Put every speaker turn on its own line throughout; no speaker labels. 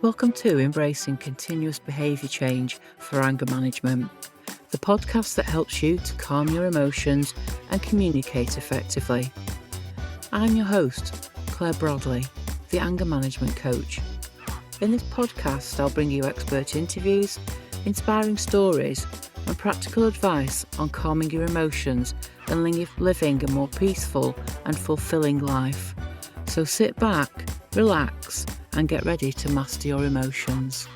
Welcome to Embracing Continuous Behaviour Change for Anger Management, the podcast that helps you to calm your emotions and communicate effectively. I'm your host, Clare, the Anger Management Coach. In this podcast, I'll bring you expert interviews, inspiring stories, and practical advice on calming your emotions and living a more peaceful and fulfilling life. So sit back, relax, and get ready to master your emotions.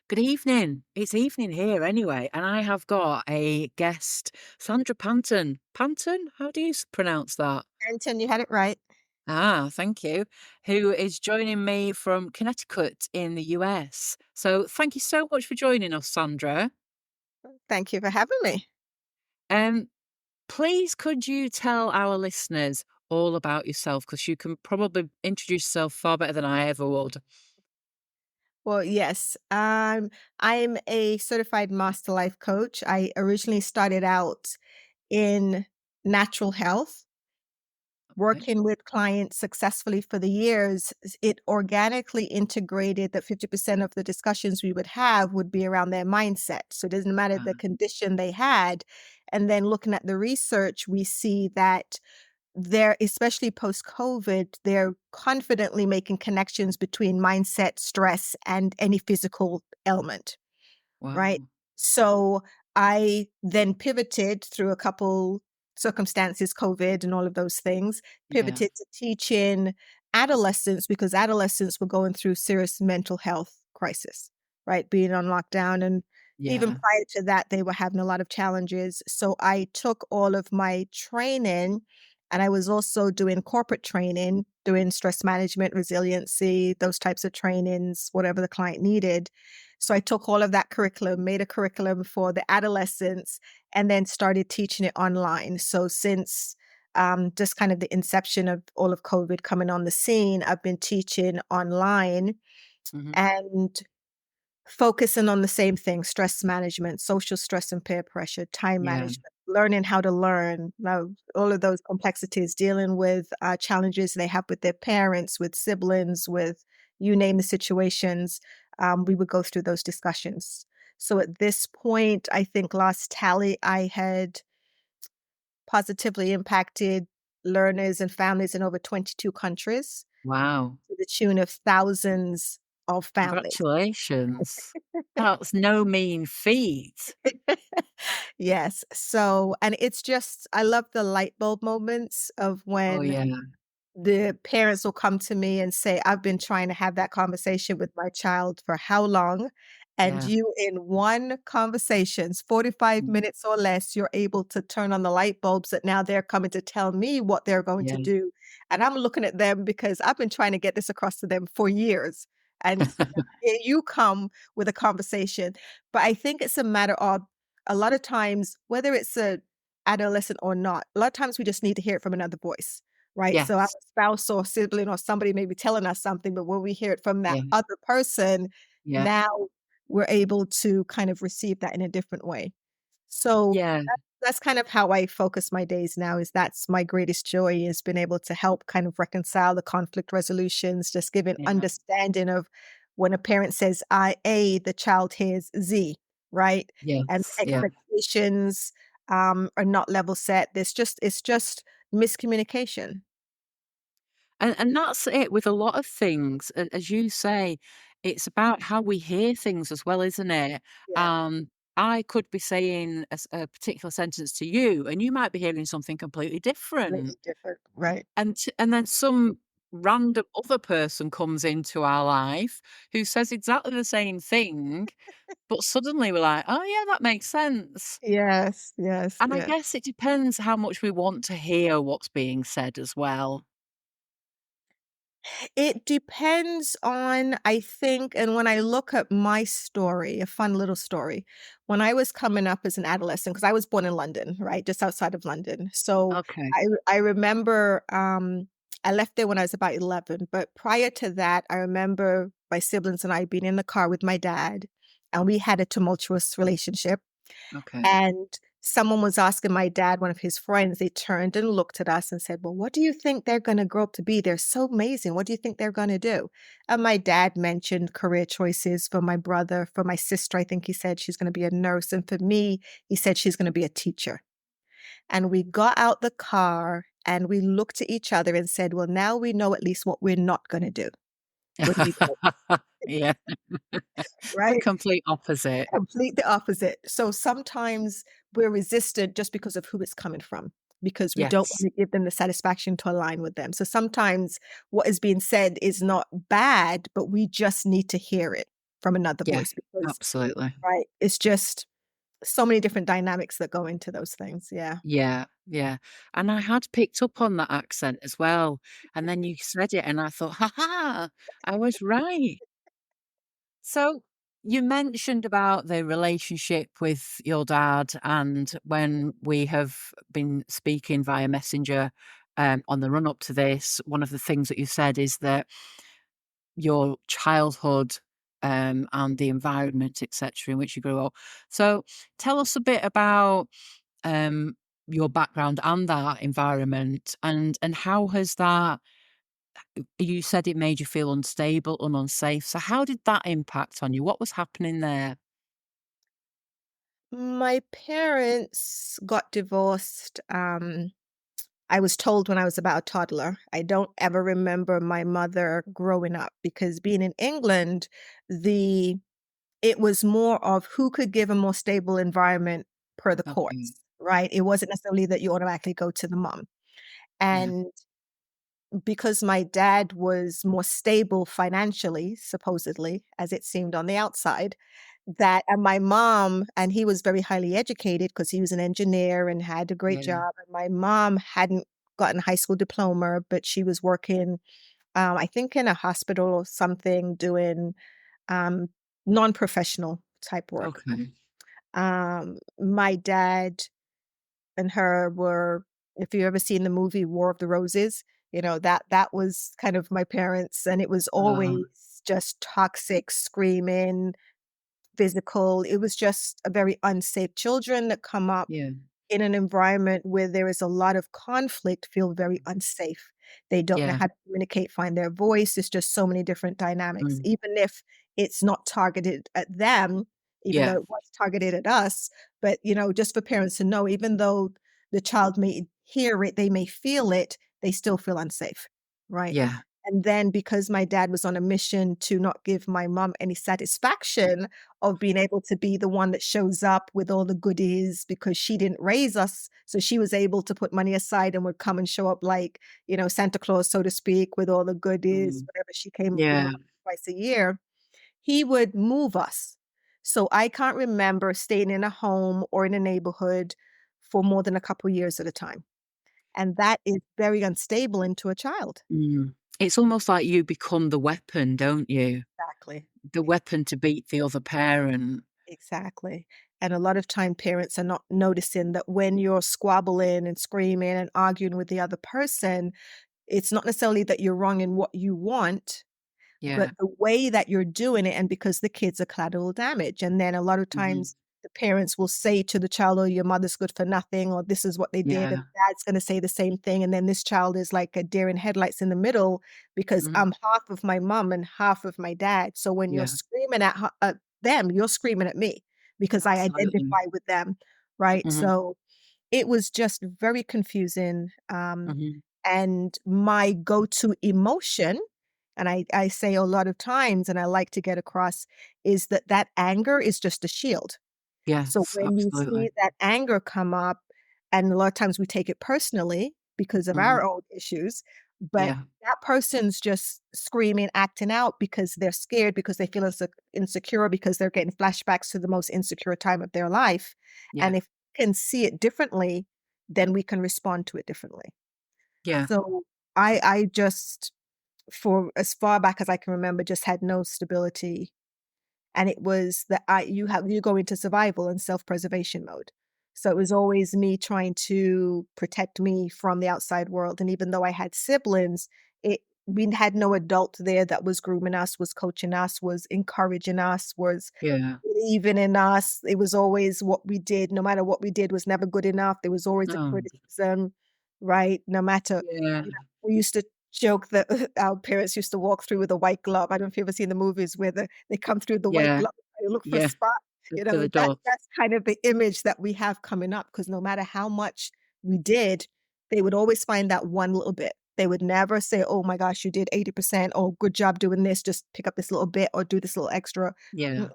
Good evening. It's evening here anyway, and I have got a guest, Sandra Panton. Panton? How do you pronounce that?
Panton, you had it right.
Thank you. Who is joining me from Connecticut in the US. So thank you so much for joining us, Sandra.
Thank you for having me.
Um, Please could you tell our listeners all about yourself? Because you can probably introduce yourself far better than I ever would.
Well, yes, I'm a certified master life coach. I originally started out in natural health,
Okay.
working with clients successfully for the years. It organically integrated that 50% of the discussions we would have would be around their mindset. So it doesn't matter the
Ah,
condition they had. And then looking at the research, we see that they're especially post-COVID, they're confidently making connections between mindset, stress, and any physical ailment, right?
wow.
So I then pivoted through a couple circumstances, COVID and all of those things,
Yeah.
pivoted to teaching adolescents because adolescents were going through serious mental health crisis, right? Being on lockdown. And even
Yeah.
prior to that, they were having a lot of challenges. So I took all of my training and I was also doing corporate training, doing stress management, resiliency, those types of trainings, whatever the client needed. So I took all of that curriculum, made a curriculum for the adolescents, and then started teaching it online. So since just kind of the inception of all of COVID coming on the scene, I've been teaching online
Mhm.
and focusing on the same thing: stress management, social stress and peer pressure, time
Yeah.
management, learning how to learn, now all of those complexities, dealing with challenges they have with their parents, with siblings, with you name the situations. We would go through those discussions. So at this point, I think last tally, I had positively impacted learners and families in over 22 countries
Wow.
to the tune of thousands of families.
Congratulations. That's no mean feat.
Yes. So, and it's just, I love the light bulb moments of
Oh,
when
yeah.
the parents will come to me and say, I've been trying to have that conversation with my child for how long? And
Yeah.
you, in one conversations, 45
Mm.
minutes or less, you're able to turn on the light bulbs that now they're coming to tell me what they're going
Yeah.
to do. And I'm looking at them because I've been trying to get this across to them for years. And here you come with a conversation. But I think it's a matter of a lot of times, whether it's a adolescent or not, a lot of times we just need to hear it from another voice. Right? So our
Yes.
spouse or sibling or somebody may be telling us something, but when we hear it from that
Yeah.
other person,
Yeah.
now we're able to kind of receive that in a different way. So
Yeah.
that's kind of how I focus my days now, is that's my greatest joy, is being able to help kind of reconcile the conflict resolutions, just give an
Yeah.
understanding of when a parent says I A, the child hears Z, right? And
Yes. Yeah.
expectations are not level set. It's just miscommunication.
And that's it with a lot of things. As you say, it's about how we hear things as well, isn't it?
Yeah,
Um, I could be saying a particular sentence to you, and you might be hearing something completely different.
completely different, right.
And then some random other person comes into our life who says exactly the same thing, but suddenly we're like, "Oh, yeah, that makes sense."
Yes, yes,
And I
yes.
guess it depends how much we want to hear what's being said as well.
It depends on, I think, and when I look at my story, a fun little story, when I was coming up as an adolescent, because I was born in London, right, just outside of London. So
Okay,
I remember, I left there when I was about 11, but prior to that, I remember my siblings and I being in the car with my dad, and we had a tumultuous relationship.
okay.
And someone was asking my dad, one of his friends, they turned and looked at us and said, "Well, what do you think they're going to grow up to be? They're so amazing. What do you think they're going to do?" And my dad mentioned career choices for my brother, for my sister. I think he said she's going to be a nurse. And for me, he said she's going to be a teacher. And we got out the car and we looked at each other and said, "Well, now we know at least what we're not going to do when we grow up,"
Yeah, the
right?
complete opposite.
Complete the opposite. So sometimes we're resistant just because of who it's coming from, because we don't want
Yes,
to give them the satisfaction to align with them. So sometimes what is being said is not bad, but we just need to hear it from another
yeah,
voice because,
absolutely.
right, it's just so many different dynamics that go into those things. Yeah.
Yeah, yeah, and I had picked up on that accent as well, and then you said it, and I thought, "Ha ha, I was right." So, you mentioned about the relationship with your dad, and when we have been speaking via Messenger, on the run up to this, one of the things that you said is that your childhood, and the environment, etc., in which you grew up. So, tell us a bit about um, your background and that environment, and how has that? You said it made you feel unstable and unsafe. So, how did that impact on you? What was happening there?
My parents got divorced. I was told when I was about a toddler. I don't ever remember my mother growing up because being in England, the it was more of who could give a more stable environment per the
Okay.
courts, right? It wasn't necessarily that you automatically go to the mom.
Yeah.
And because my dad was more stable financially, supposedly, as it seemed on the outside, that and my mom and he was very highly educated because he was an engineer and had a great
Yeah.
job, and my mom hadn't gotten a high school diploma, but she was working, I think in a hospital or something doing, um, non-professional type work.
Okay.
My dad and her were if you ever seen the movie War of the Roses, that was kind of my parents, and it was
Uh,
always just toxic, screaming, physical. It was just a very unsafe children that come up
yeah.
in an environment where there is a lot of conflict feel very unsafe. They don't know
Yeah.
how to communicate, find their voice. It's just so many different dynamics.
Mm.
Even if it's not targeted at them, even though
Yeah.
it was targeted at us, but, just for parents to know, even though the child may hear it, they may feel it, they still feel unsafe, right?
Yeah.
And then because my dad was on a mission to not give my mom any satisfaction of being able to be the one that shows up with all the goodies because she didn't raise us, so she was able to put money aside and would come and show up like, Santa Claus, so to speak, with all the goodies,
Mm.
whenever she came,
Yeah.
twice a year, he would move us. So I can't remember staying in a home or in a neighborhood for more than a couple years at a time, and that is very unstable into a child.
Mm. It's almost like you become the weapon, don't you?
Exactly.
The weapon to beat the other parent.
Exactly. And a lot of time parents are not noticing that when you're squabbling and screaming and arguing with the other person, it's not necessarily that you're wrong in what you want, but
Yeah.
the way that you're doing it and because the kids are collateral damage. And then a lot of
Mhm.
times the parents will say to the child, "Oh, your mother's good for nothing," or "This is what they did." And
Yeah.
dad's going to say the same thing. And then this child is like a deer in headlights in the middle because
Mhm.
I'm half of my mom and half of my dad. So when you're
Yeah.
screaming at them, you're screaming at me because I
Absolutely.
identify with them. Right.
Mhm.
So it was just very confusing.
Mhm.
And my go-to emotion, and I say a lot of times, and I like to get across, is that that anger is just a shield. So
Yes,
when you
absolutely.
see that anger come up, and a lot of times we take it personally because of
Mhm.
our own issues, but
Yeah.
that person's just screaming, acting out because they're scared, because they feel insecure, because they're getting flashbacks to the most insecure time of their life.
Yeah.
And if we can see it differently, then we can respond to it differently.
Yeah.
So I just for as far back as I can remember, just had no stability, and it was that you go into survival and self-preservation mode. So it was always me trying to protect me from the outside world, and even though I had siblings, it we had no adult there that was grooming us, was coaching us, was encouraging us, was
Yeah.
believing in us. It was always what we did, no matter what we did was never good enough. There was always a
Oh,
criticism, right? No matter,
yeah.
we used to joke that our parents used to walk through with a white glove. I don't know if you've ever seen the movies where they come through the white
Yeah.
glove, they look for a
Yeah.
spot,
To the door.
that's kind of the image that we have coming up, because no matter how much we did, they would always find that one little bit. They would never say, "Oh my gosh, you did 80%. Oh, good job doing this. Just pick up this little bit or do this little extra."
Yeah.
Mm,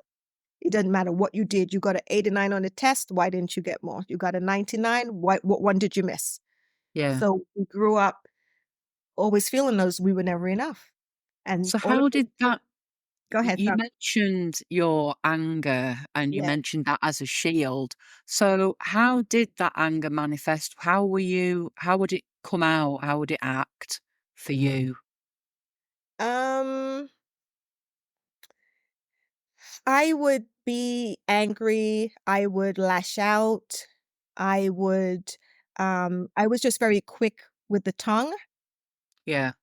it doesn't matter what you did. You got an 89 on the test. Why didn't you get more? You got a 99. What one did you miss?
Yeah.
So we grew up always feeling those we were never enough. And
So
all of
how
the
did that
Go ahead,
you
sorry.
mentioned your anger and you
Yeah.
mentioned that as a shield. So how did that anger manifest? How would it come out? How would it act for you?
Um, I would be angry. I would lash out. I would, I was just very quick with the tongue.
Yeah.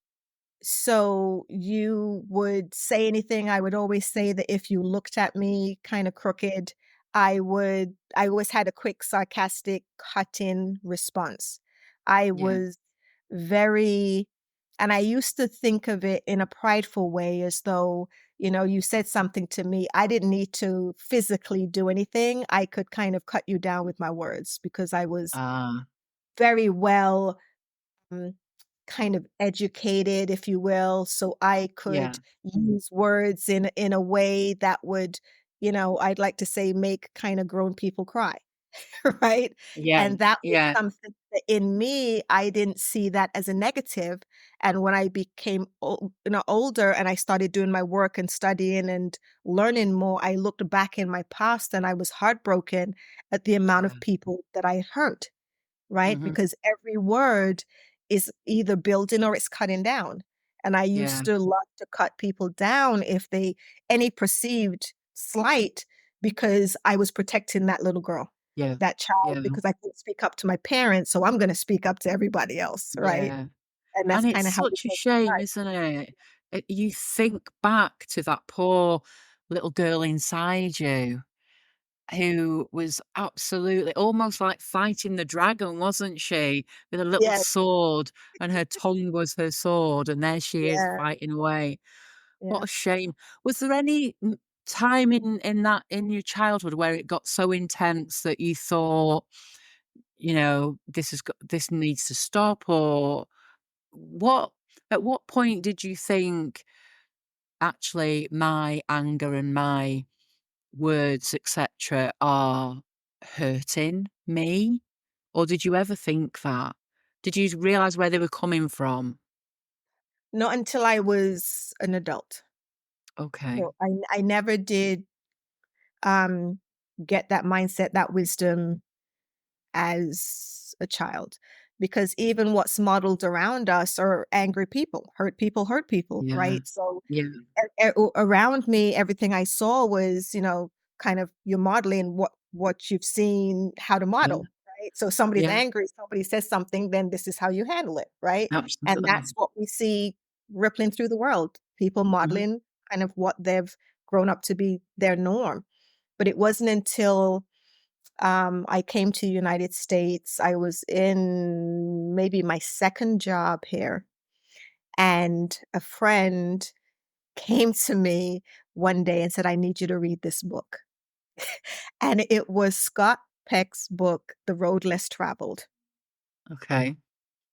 So you would say anything, I would always say that if you looked at me kind of crooked, I always had a quick sarcastic cut-in response. I
Yeah.
was very and I used to think of it in a prideful way as though, you said something to me, I didn't need to physically do anything. I could kind of cut you down with my words because I was
Ah,
very well um, kind of educated, if you will, so I
yeah.
could use words in a way that would, I'd like to say make kind of grown people cry, right?
Yeah.
And that was
Yeah.
something that in me, I didn't see that as a negative. And when I became older and I started doing my work and studying and learning more, I looked back in my past and I was heartbroken at the amount
Yeah.
of people that I hurt, right?
Mhm.
Because every word is either building or it's cutting down. And I
Yeah.
used to love to cut people down if they any perceived slight because I was protecting that little girl,
Yeah.
that child,
Yeah.
because I couldn't speak up to my parents. So I'm going to speak up to everybody else, right?
Yeah.
And that's
And it's
kind of how it
such a
was
shame,
inside.
isn't it? You think back to that poor little girl inside you who was absolutely almost like fighting the dragon, wasn't she? With a little
Yeah,
sword, and her tongue was her sword, and there she is
yeah,
fighting away. What
yeah.
a shame. Was there any time in that in your childhood where it got so intense that you thought, this needs to stop, or what? At what point did you think actually my anger and my words, etc., are hurting me? Or did you ever think that? Did you realize where they were coming from?
Not until I was an adult.
Okay.
So I never did um, get that mindset, that wisdom as a child. Because even what's modeled around us are angry people, hurt people,
Yeah.
right? So
Yeah.
around me, everything I saw was, kind of you're modeling what you've seen how to
Yeah.
model, right? So somebody's
Yeah.
angry, somebody says something, then this is how you handle it, right? And
Absolutely.
that's what we see rippling through the world. People
Mhm.
modeling kind of what they've grown up to be their norm. But it wasn't until I came to United States. I was in maybe my second job here, and a friend came to me one day and said, "I need you to read this book." And it was Scott Peck's book, The Road Less Traveled.
Okay.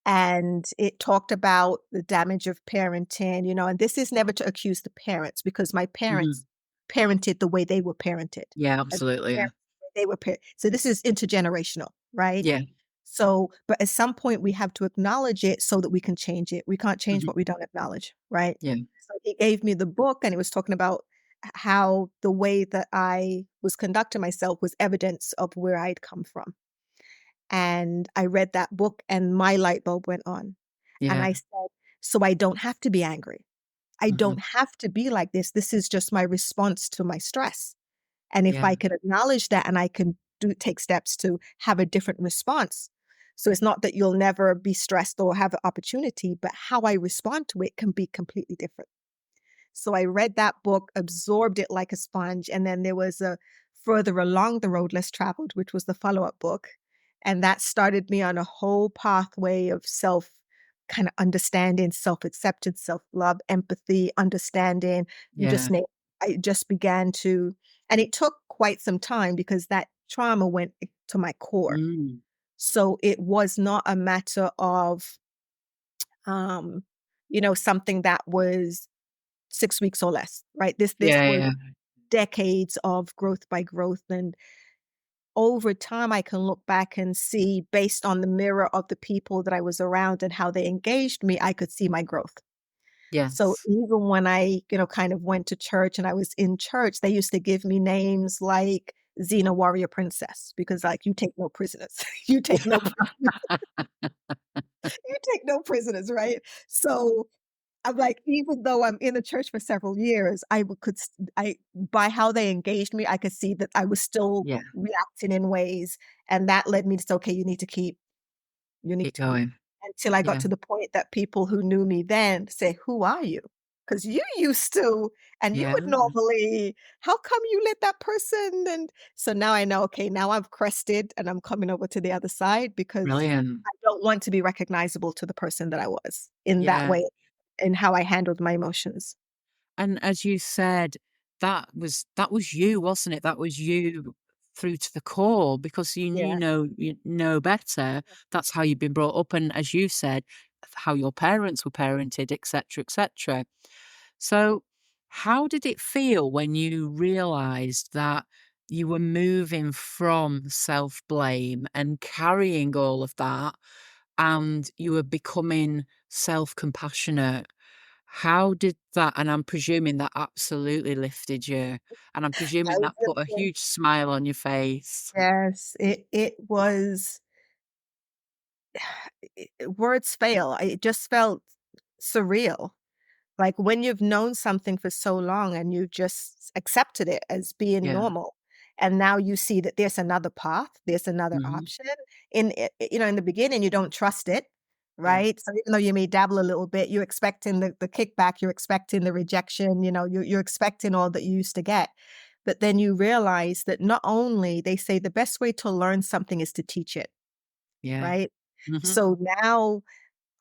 And it talked about the damage of parenting, and this is never to accuse the parents because my
Mhm.
parents parented the way they were parented.
Yeah,
And
absolutely, yeah.
parents the way they were so this is intergenerational, right?
Yeah.
So, but at some point we have to acknowledge it so that we can change it. We can't change
Mhm.
what we don't acknowledge, right?
Yeah.
So he gave me the book and it was talking about how the way that I was conducting myself was evidence of where I'd come from. And I read that book and my light bulb went on. And
Yeah.
I said, so I don't have to be angry. I
Mhm.
don't have to be like this. This is just my response to my stress. And if
Yeah.
I can acknowledge that and I can take steps to have a different response, So it's not that you'll never be stressed or have an opportunity, but how I respond to it can be completely different. So I read that book, absorbed it like a sponge, and then there was a Further Along the Road Less Traveled, which was the follow-up book, and that started me on a whole pathway of self kind of understanding, self-acceptance, self-love, empathy, understanding. You just
Yeah.
name I just began to, and it took quite some time because that trauma went to my core.
Mm.
So it was not a matter of, um, something that was 6 weeks or less, right? This
Yeah,
was
yeah,
decades of growth by growth, and over time, I can look back and see based on the mirror of the people that I was around and how they engaged me, I could see my growth. So
yes.
even when I, kind of went to church and I was in church, they used to give me names like Xena Warrior Princess because, like, you take no prisoners. You take no you take no prisoners, right? So I'm like, even though I'm in the church for several years, I w could s I by how they engaged me, I could see that I was still
Yeah,
reacting in ways, and that led me to say, "Okay, you need
keep
to keep."
going.
Until I got
Yeah,
to the point that people who knew me then say, "Who are you? Because you used to, and you
yeah,
would normally, how come you let that person?" And so now I know, okay, now I've crested and I'm coming over to the other side because
brilliant.
I don't want to be recognizable to the person that I was in that
Yeah.
way, in how I handled my emotions.
And as you said, that was you, wasn't it? That was you through to the core because
Yeah.
you know better. That's how you've been brought up, and as you said, how your parents were parented, etc., etc. So, how did it feel when you realized that you were moving from self blame and carrying all of that, and you were becoming self compassionate? How did that, and I'm presuming that absolutely lifted you, and I'm
I
presuming
was
that put a
gonna say
huge smile on your face.
yes, it was words fail. It just felt surreal. Like, when you've known something for so long and you just accepted it as being
Yeah.
normal, and now you see that there's another path, there's another
Mhm.
option. In the beginning, you don't trust it,
Yeah.
right? So even though you may dabble a little bit, you're expecting the kickback, you're expecting the rejection, you're expecting all that you used to get. But then you realize that not only they say the best way to learn something is to teach it,
Yeah.
right?
Mhm.
So now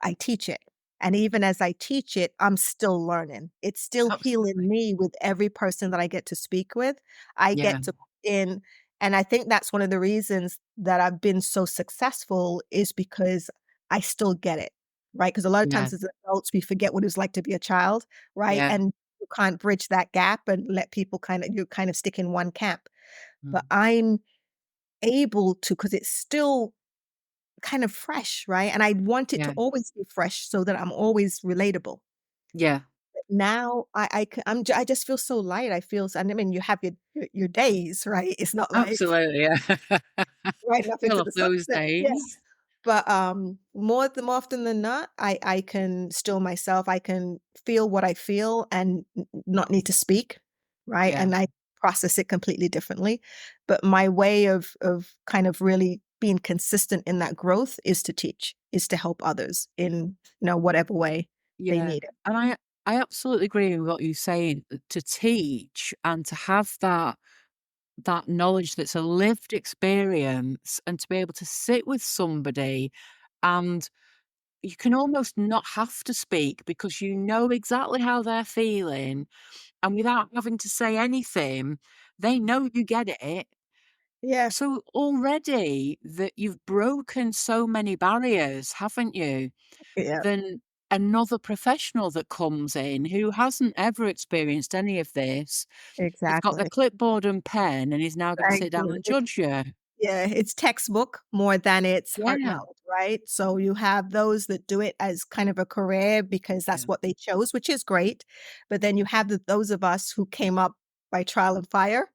I teach it. And even as I teach it, I'm still learning. It's still healing
Absolutely.
me with every person that I get to speak with. I
Yeah.
get to put in, and I think that's one of the reasons that I've been so successful is because I still get it, right? Because a lot of
Yeah.
times as adults, we forget what it's like to be a child, right?
Yeah.
And you can't bridge that gap and let people you kind of stick in one camp. But
Mm.
I'm able to, because it's still kind of fresh, right? And I want it to
Yeah.
always be fresh so that I'm always relatable.
Yeah.
Now I just feel so light. I feel s and I mean, you have your days, right? It's not like
Absolutely, yeah.
riding off
Full
into
of
the
those
sunset. Yeah.
days.
But, more often than not, I can still myself. I can feel what I feel and not need to speak, right?
Yeah.
And I process it completely differently. But my way of kind of really being consistent in that growth is to teach, is to help others in, whatever way they
Yeah.
need it.
And I absolutely agree with what you're saying, to teach and to have that knowledge that's a lived experience and to be able to sit with somebody and you can almost not have to speak because you know exactly how they're feeling, and without having to say anything, they know you get it.
Yeah,
So already that you've broken so many barriers, haven't you?
yeah,
Than another professional that comes in who hasn't ever experienced any of this. They've got their
exactly.
clipboard and pen and is now gonna
Thank
sit down
you.
and judge you.
Yeah, it's textbook more than it's heart
Yeah.
mouth, right? So you have those that do it as kind of a career because
Yeah.
that's what they chose, which is great. But then you have those of us who came up by trial and fire,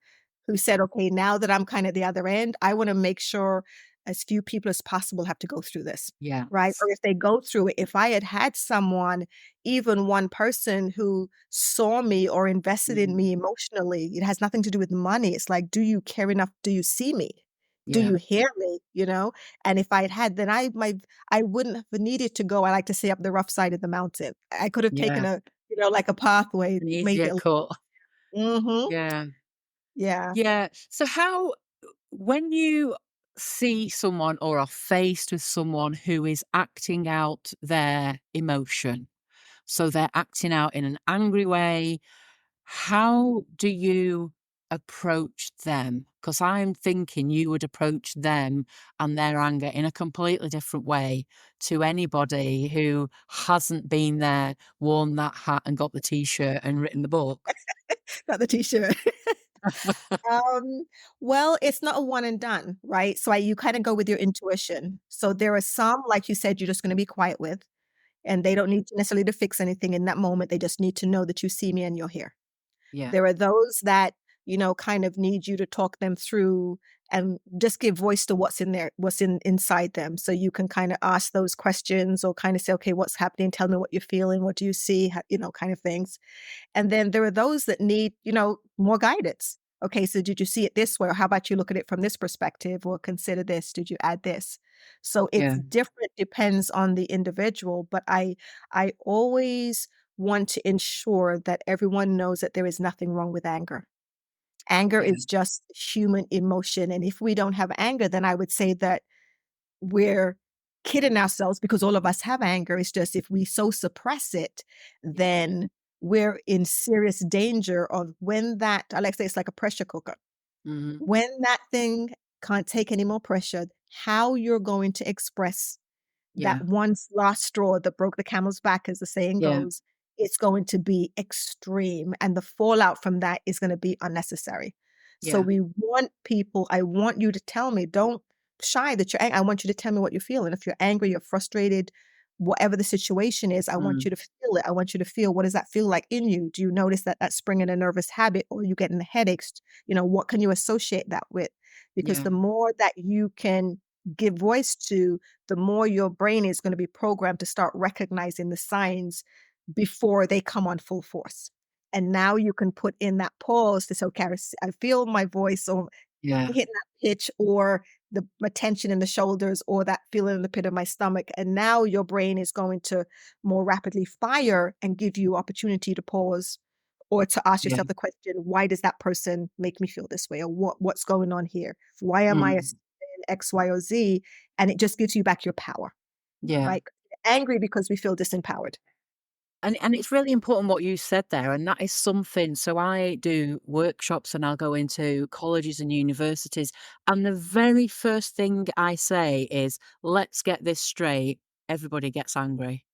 who said, okay, now that I'm kind of the other end, I want to make sure as few people as possible have to go through this, right?
Yes.
Or if they go through it, if I had had someone, even one person who saw me or invested in
Mhm.
me emotionally, it has nothing to do with money. It's like, do you care enough? Do you see me? Do
Yeah.
you hear me? You know? And if I had had, then I wouldn't have needed to go, I like to say, up the rough side of the mountain. I could have taken
Yeah.
a, like a pathway,
An
made
easier
it a
cut.
mhm.
Yeah.
Yeah.
Yeah. So how when you see someone or are faced with someone who is acting out their emotion, so they're acting out in an angry way, how do you approach them? Because I'm thinking you would approach them and their anger in a completely different way to anybody who hasn't been there, worn that hat and got the t-shirt and written the book.
Got the T-shirt. Um, well, it's not a one and done, right? So you kinda go with your intuition. So there are some, like you said, you're just gonna be quiet with, and they don't need to necessarily to fix anything in that moment. They just need to know that you see me and you're here.
Yeah.
There are those that, kind of need you to talk them through and just give voice to what's in there, what's inside them. So you can kind of ask those questions or kind of say, okay, what's happening? Tell me what you're feeling. What do you see? Kind of things. And then there are those that need, more guidance. Okay, so did you see it this way? Or how about you look at it from this perspective or consider this? Did you add this? So it's
Yeah.
different, depends on the individual, but I always want to ensure that everyone knows that there is nothing wrong with anger. Anger
Yeah.
is just human emotion. And if we don't have anger, then I would say that we're kidding ourselves because all of us have anger. It's just if we so suppress it,
Yeah.
then we're in serious danger of when that, I like to say it's like a pressure cooker.
Mhm.
When that thing can't take any more pressure, how you're going to express that
Yeah.
one last straw that broke the camel's back, as the saying
Yeah.
goes, it's going to be extreme, and the fallout from that is gonna be unnecessary. So
Yeah.
we want people I want you to tell me, don't shy that you're I want you to tell me what you're feeling. If you're angry, you're frustrated, whatever the situation is, I want
Mm.
you to feel it. I want you to feel, what does that feel like in you? Do you notice that that's springing a nervous habit, or you getting headaches? What can you associate that with? Because
Yeah.
the more that you can give voice to, the more your brain is going to be programmed to start recognizing the signs before they come on full force. And now you can put in that pause to say, okay, I feel my voice or
Yeah.
hitting that pitch or my tension in the shoulders or that feeling in the pit of my stomach. And now your brain is going to more rapidly fire and give you opportunity to pause or to ask
Yeah.
yourself the question, why does that person make me feel this way? Or what's going on here? Why am I
Mm.
saying X, Y, or Z? And it just gives you back your power,
Yeah.
right? Angry because we feel disempowered.
And it's really important what you said there, and that is something. So I do workshops and I'll go into colleges and universities, and the very first thing I say is, "Let's get this straight. Everybody gets angry.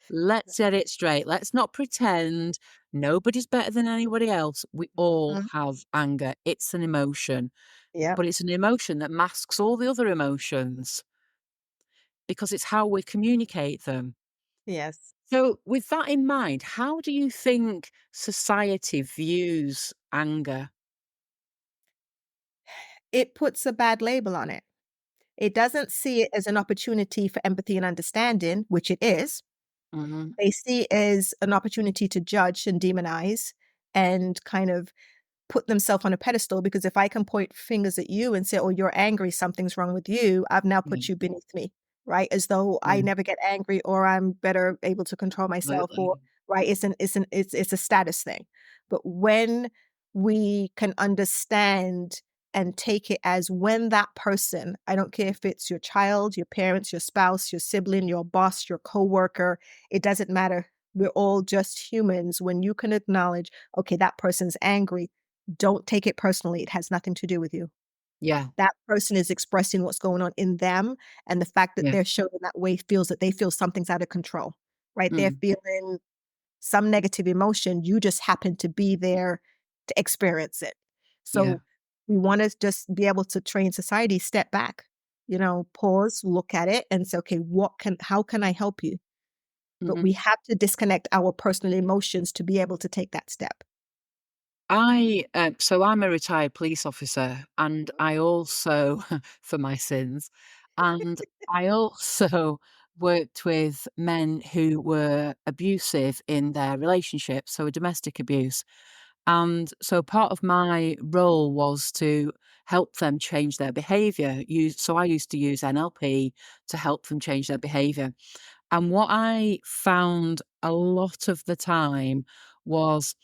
Let's get it straight. Let's not pretend nobody's better than anybody else. We all
Mhm.
have anger. It's an emotion,
Yep.
but it's an emotion that masks all the other emotions because it's how we communicate them."
Yes.
So, with that in mind, how do you think society views anger?
It puts a bad label on it. It doesn't see it as an opportunity for empathy and understanding, which it is.
Mhm.
They see it as an opportunity to judge and demonize and kind of put themselves on a pedestal, because if I can point fingers at you and say, "Oh, you're angry, something's wrong with you," I've now
Yeah,
put you beneath me, right? As though I
yeah,
never get angry or I'm better able to control myself or
absolutely.
right, it's a status thing. But when we can understand and take it as when that person, I don't care if it's your child, your parents, your spouse, your sibling, your boss, your coworker, it doesn't matter. We're all just humans. When you can acknowledge, okay, that person's angry, don't take it personally, it has nothing to do with you.
Yeah,
That person is expressing what's going on in them, and the fact that
yeah,
they're showing that way feels that they feel something's out of control, right? They're
mm,
feeling some negative emotion, you just happen to be there to experience it.
yeah,
So, we wanna just be able to train society, step back, pause, look at it, and say, "Okay, how can I help you?" But
mhm.
we have to disconnect our personal emotions to be able to take that step.
So I'm a retired police officer, and I also, for my sins, and I also worked with men who were abusive in their relationships, so domestic abuse. And so part of my role was to help them change their behavior. So I used to use NLP to help them change their behavior. And what I found a lot of the time was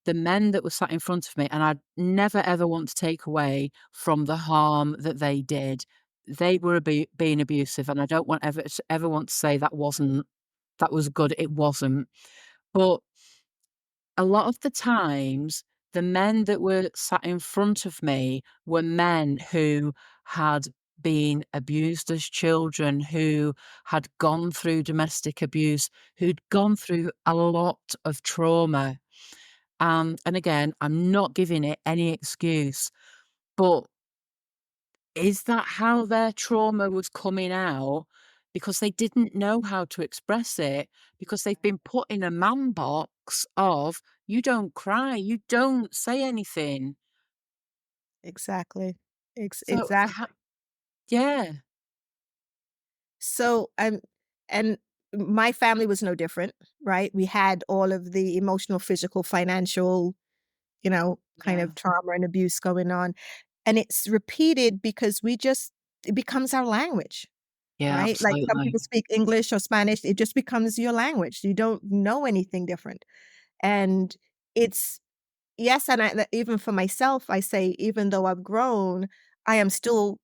the men that were sat in front of me, and I'd never ever want to take away from the harm that they did. They were being abusive, and I don't want ever want to say that was good. It wasn't. But a lot of the times, the men that were sat in front of me were men who had been abused as children, who had gone through domestic abuse, who'd gone through a lot of trauma. And again, I'm not giving it any excuse, but is that how their trauma was coming out? Because they didn't know how to express it, because they've been put in a man box of, "You don't cry, you don't say anything."
Exactly.
So ho
Exactly.
Yeah,
So, and my family was no different, right? We had all of the emotional, physical, financial, kind
yeah,
of trauma and abuse going on. And it's repeated because it becomes our language,
yeah,
right? Like some
absolutely.
people speak English or Spanish, it just becomes your language. You don't know anything different. And it's, yes, and even for myself, I say, even though I've grown, I am still,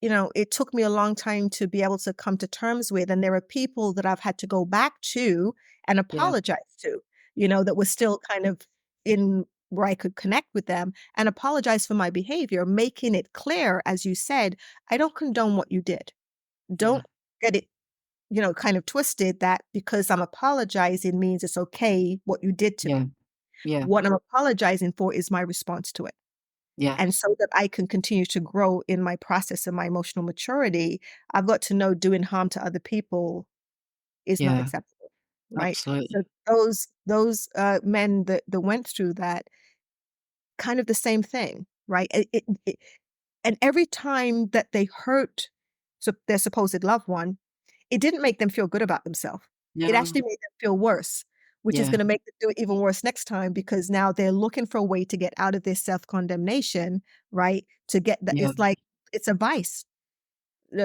it took me a long time to be able to come to terms with. And there are people that I've had to go back to and
Yeah,
apologize to, that was still kind of in where I could connect with them and apologize for my behavior, making it clear, as you said, I don't condone what you did.
yeah,
Don't get it, kind of twisted that because I'm apologizing means it's okay what you did to
yeah,
me.
yeah,
What I'm apologizing for is my response to it.
yeah,
And so that I can continue to grow in my process and my emotional maturity, I've got to know doing harm to other people is not
yeah,
acceptable, right? So
absolutely.
those men that went through that, kind of the same thing, right? And every time that they hurt their supposed loved one, it didn't make them feel good about themselves. It
No,
actually made them feel worse, which is
yeah,
gonna make them do it even worse next time because now they're looking for a way to get out of this self-condemnation, right? To get that
yeah,
it's like it's a vice.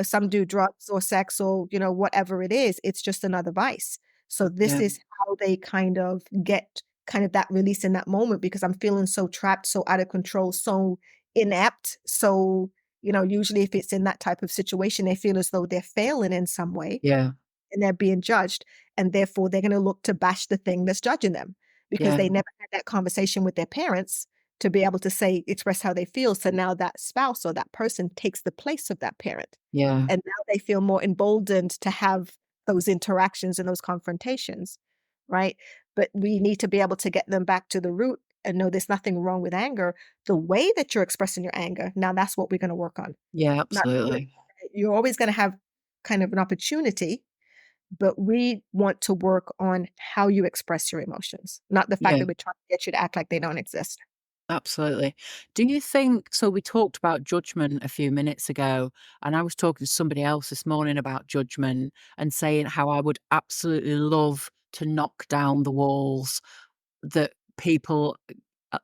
Some do drugs or sex or, whatever it is, it's just another vice. So this
yeah,
is how they kind of get kind of that release in that moment because I'm feeling so trapped, so out of control, so inept. So, usually if it's in that type of situation, they feel as though they're failing in some way
yeah,
and they're being judged. And therefore, they're going to look to bash the thing that's judging them because
yeah,
they never had that conversation with their parents to be able to say, express how they feel. So now that spouse or that person takes the place of that parent.
yeah,
And now they feel more emboldened to have those interactions and those confrontations, right? But we need to be able to get them back to the root and know there's nothing wrong with anger. The way that you're expressing your anger, now that's what we're going to work on.
yeah,
Not
absolutely.
you're always going to have kind of an opportunity, but we want to work on how you express your emotions, not the fact
Yeah.
that we're trying to get you to act like they don't exist.
Absolutely. Do you think so we talked about judgment a few minutes ago, and I was talking to somebody else this morning about judgment and saying how I would absolutely love to knock down the walls that people, uh,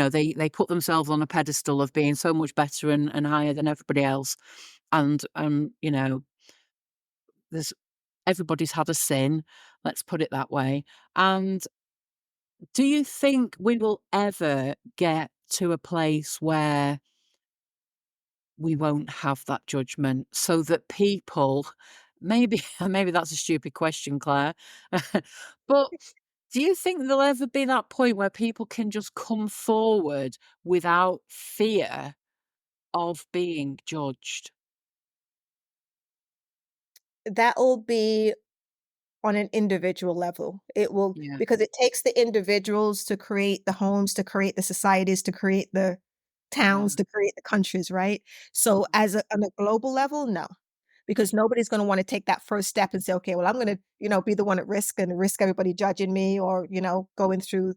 they put themselves on a pedestal of being so much better and higher than everybody else. And, there's everybody's had a sin, let's put it that way. And do you think we will ever get to a place where we won't have that judgment so that people maybe maybe that's a stupid question, Claire, but do you think there'll ever be that point where people can just come forward without fear of being judged?
That'll be on an individual level. It will
Yeah,
because it takes the individuals to create the homes, to create the societies, to create the
yeah,
towns, to create the countries, right? So
mhm,
as on a global level, no. Because nobody's gonna wanna take that first step and say, "Okay, well, I'm gonna, be the one at risk and risk everybody judging me or, going through."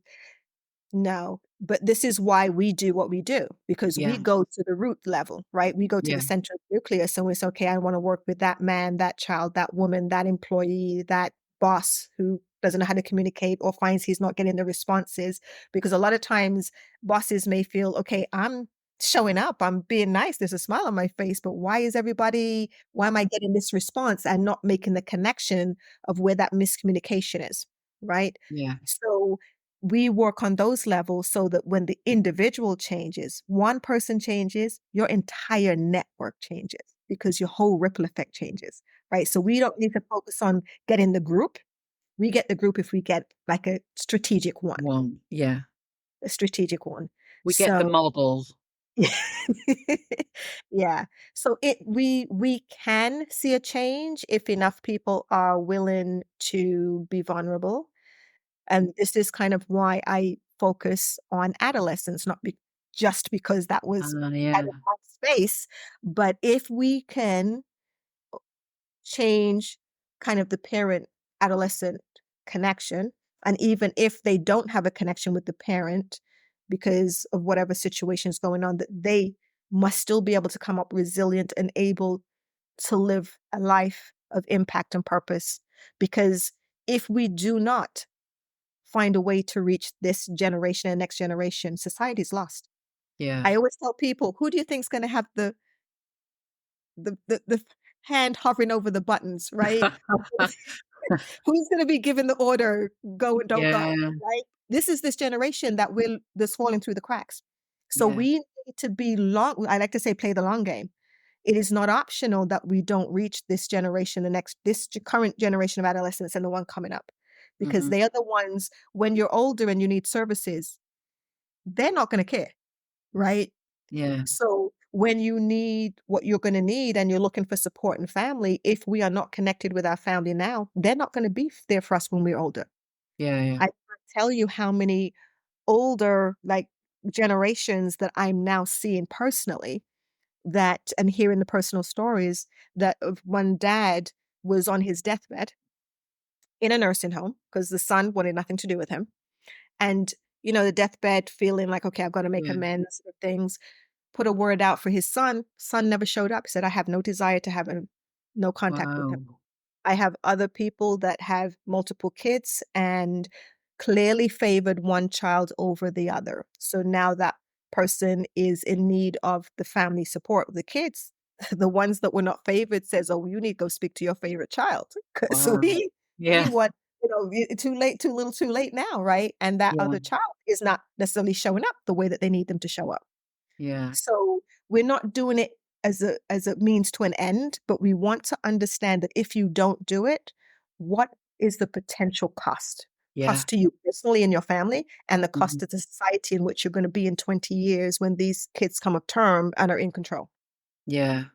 No, but this is why we do what we do, because we
yeah,
go to the root level, right? We go to the
yeah,
center of nucleus and we say, okay, I want to work with that man, that child, that woman, that employee, that boss who doesn't know how to communicate or finds he's not getting the responses. Because a lot of times bosses may feel, okay, I'm showing up, I'm being nice, there's a smile on my face, but why am I getting this response and not making the connection of where that miscommunication is, right?
Yeah.
So we work on those levels so that when the individual changes, one person changes, your entire network changes because your whole ripple effect changes, right? So we don't need to focus on getting the group. We get the group if we get like
One. Yeah.
a strategic one.
We get the
So
model.
yeah. So we can see a change if enough people are willing to be vulnerable. And this is kind of why I focus on adolescents, not just because that was kind
Yeah.
of my space, but if we can change kind of the parent adolescent connection, and even if they don't have a connection with the parent because of whatever situation is going on, that they must still be able to come up resilient and able to live a life of impact and purpose. Because if we do not find a way to reach this generation and next generation, society's lost.
Yeah.
I always tell people, who do you think is going to have the hand hovering over the buttons, right? Who's gonna be given the order, "Go and don't go,"
Yeah.
right? This generation that's falling through the cracks. So
Yeah.
we need to be long I like to say play the long game. It is not optional that we don't reach this generation, the next this ge current generation of adolescents and the one coming up, because
Mhm.
they are the ones when you're older and you need services, they're not gonna care, right?
Yeah.
So when you need what you're gonna need and you're looking for support and family, if we are not connected with our family now, they're not gonna be there for us when we're older.
Yeah, yeah.
I can't tell you how many older, like, generations that I'm now seeing personally that and hearing the personal stories that of one dad was on his deathbed in a nursing home because the son wanted nothing to do with him. And, the deathbed feeling like, "Okay, I've gotta make
Yeah.
amends for things." Put a word out for his son never showed up. He said, "I have no desire to have no contact with him."
Wow.
I have other people that have multiple kids and clearly favored one child over the other. So now that person is in need of the family support. The kids, the ones that were not favored says, "Oh, you need to go speak to your favorite child." 'Cause
Wow.
he
Yeah.
what too late, too little, too late now, right? And that
Yeah.
other child is not necessarily showing up the way that they need them to show up.
Yeah.
So we're not doing it as a means to an end, but we want to understand that if you don't do it, what is the potential cost?
Yeah.
Cost to you personally and your family, and the cost
Mhm.
to the society in which you're gonna be in 20 years when these kids come of term and are in control.
Yeah.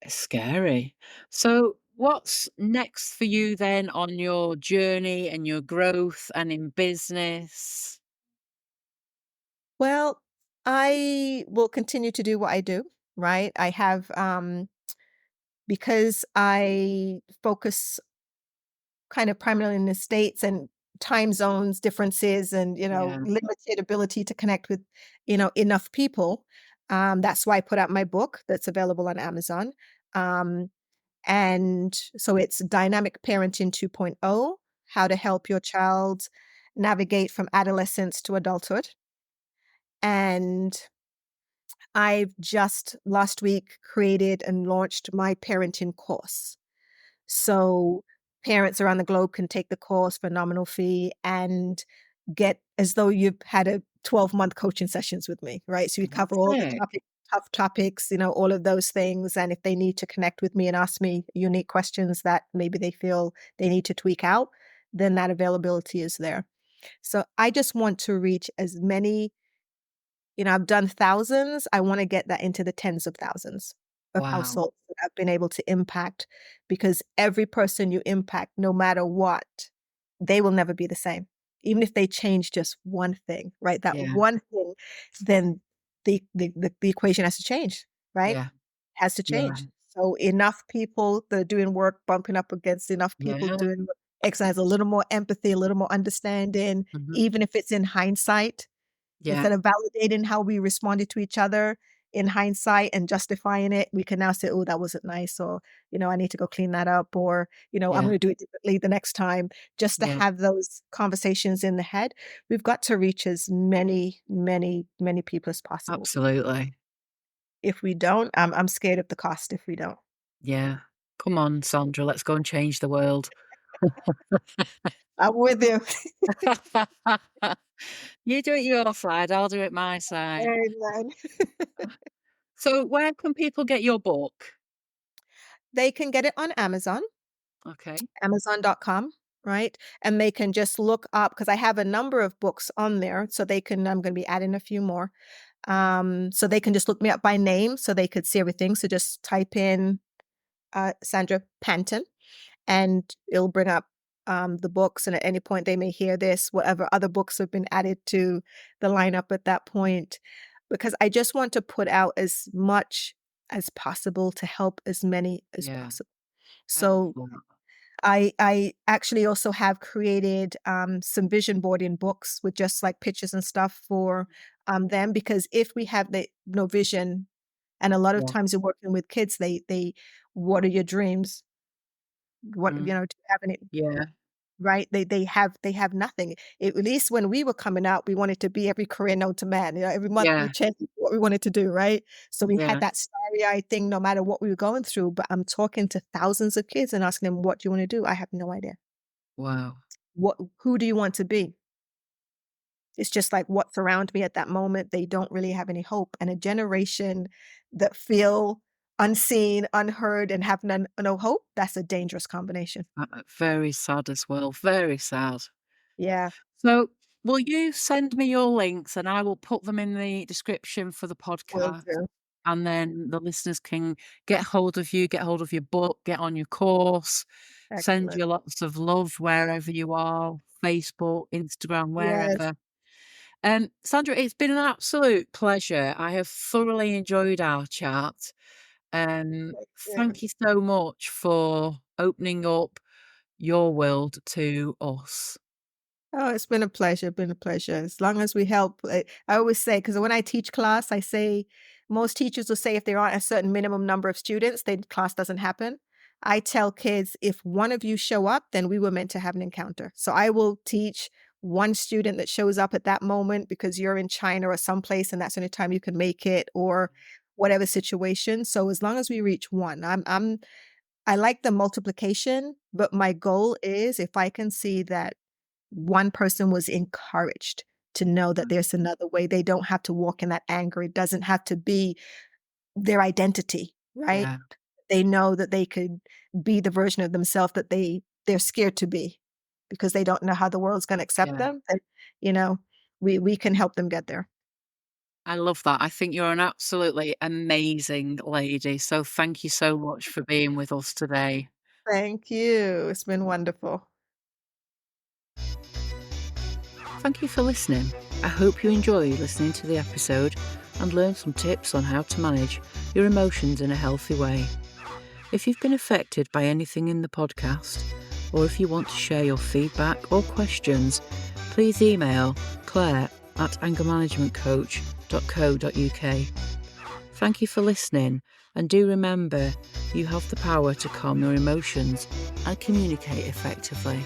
It's scary. So, what's next for you then on your journey and your growth and in business?
Well, I will continue to do what I do, right? I have, because I focus kind of primarily in the States and time zones differences and,
Yeah.
limited ability to connect with, enough people. That's why I put out my book that's available on Amazon. Um, and so it's Dynamic Parenting 2.0, How to Help Your Child Navigate from Adolescence to Adulthood. And I've just last week created and launched my parenting course. So parents around the globe can take the course for a nominal fee and get as though you've had a 12-month coaching sessions with me, right? So we cover all the
Fantastic.
tough topics, all of those things. And if they need to connect with me and ask me unique questions that maybe they feel they need to tweak out, then that availability is there. So I just want to reach as many I've done thousands. I wanna get that into the tens of thousands of
Wow.
households that I've been able to impact, because every person you impact, no matter what, they will never be the same. Even if they change just one thing, right? That
Yeah.
one thing, then the equation has to change, right?
Yeah.
Has to
You're
change.
right.
So enough people that are doing work bumping up against enough people
Yeah.
doing exercise, a little more empathy, a little more understanding,
Mhm.
even if it's in hindsight.
Yeah.
Instead of validating how we responded to each other, in hindsight and justifying it, we can now say, oh, that wasn't nice, or, I need to go clean that up, or, I'm
Yeah.
going to do it differently the next time, just to
Yeah.
have those conversations in the head. We've got to reach as many, many, many people as possible.
Absolutely.
If we don't, I'm scared of the cost if we don't.
Yeah. Come on, Sandra, let's go and change the world.
I'm with you.
You do it your side, I'll do it my side.
Amen.
So where can people get your book?
They can get it on Amazon.
Okay.
Amazon.com, right? And they can just look up, because I have a number of books on there, so they can I'm gonna be adding a few more. So they can just look me up by name so they could see everything. So just type in, Sandra Panton, and it'll bring up, the books, and at any point they may hear this, whatever other books have been added to the lineup at that point, because I just want to put out as much as possible to help as many as
Yeah,
possible.
I love
So
that.
I actually also have created, some vision boarding books with just, like, pictures and stuff for, them, because if we have the no vision, and a lot of
Yeah.
times you're working with kids, they "What are your dreams? What"
Mm,
do you have any,
yeah,
right? They have nothing. At least when we were coming out, we wanted to be every career known to man. Every month we
yeah,
changed what we wanted to do, right? So we had
yeah.
that starry-eyed thing no matter what we were going through, but I'm talking to thousands of kids and asking them, "What do you wanna do?" I have no idea.
Wow.
Who do you want to be? It's just like what's around me at that moment, they don't really have any hope, and a generation that feel unseen, unheard, and have no hope, that's a dangerous combination.
Very sad as well, very sad.
Yeah,
So, will you send me your links and I will put them in the description for the
will
podcast,
do.
and then the listeners can get hold of you, get hold of your book, get on your course, send
Excellent.
you lots of love wherever you are, Facebook, Instagram,
Yes.
wherever. Sandra, it's been an absolute pleasure. I have thoroughly enjoyed our chat.
Yeah.
Thank you so much for opening up your world to us.
Oh, it's been a pleasure. As long as we help, I always say, because when I teach class, I say most teachers will say if there aren't a certain minimum number of students, then class doesn't happen. I tell kids, if one of you show up, then we were meant to have an encounter. So I will teach one student that shows up at that moment because you're in China or someplace and that's the only time you can make it, or whatever situation. So as long as we reach one, I like the multiplication, but my goal is if I can see that one person was encouraged to know that there's another way. They don't have to walk in that anger. It doesn't have to be their identity, right?
Yeah,
They know that they could be the version of themselves that they're scared to be because they don't know how the world's gonna accept
yeah.
them. And, you know, we can help them get there.
I love that. I think you're an absolutely amazing lady. So thank you so much for being with us today.
Thank you. It's been wonderful.
Thank you for listening. I hope you enjoyed listening to the episode and learned some tips on how to manage your emotions in a healthy way. If you've been affected by anything in the podcast, or if you want to share your feedback or questions, please email claire@angermanagementcoach.co.uk. Thank you for listening, and do remember, you have the power to calm your emotions and communicate effectively.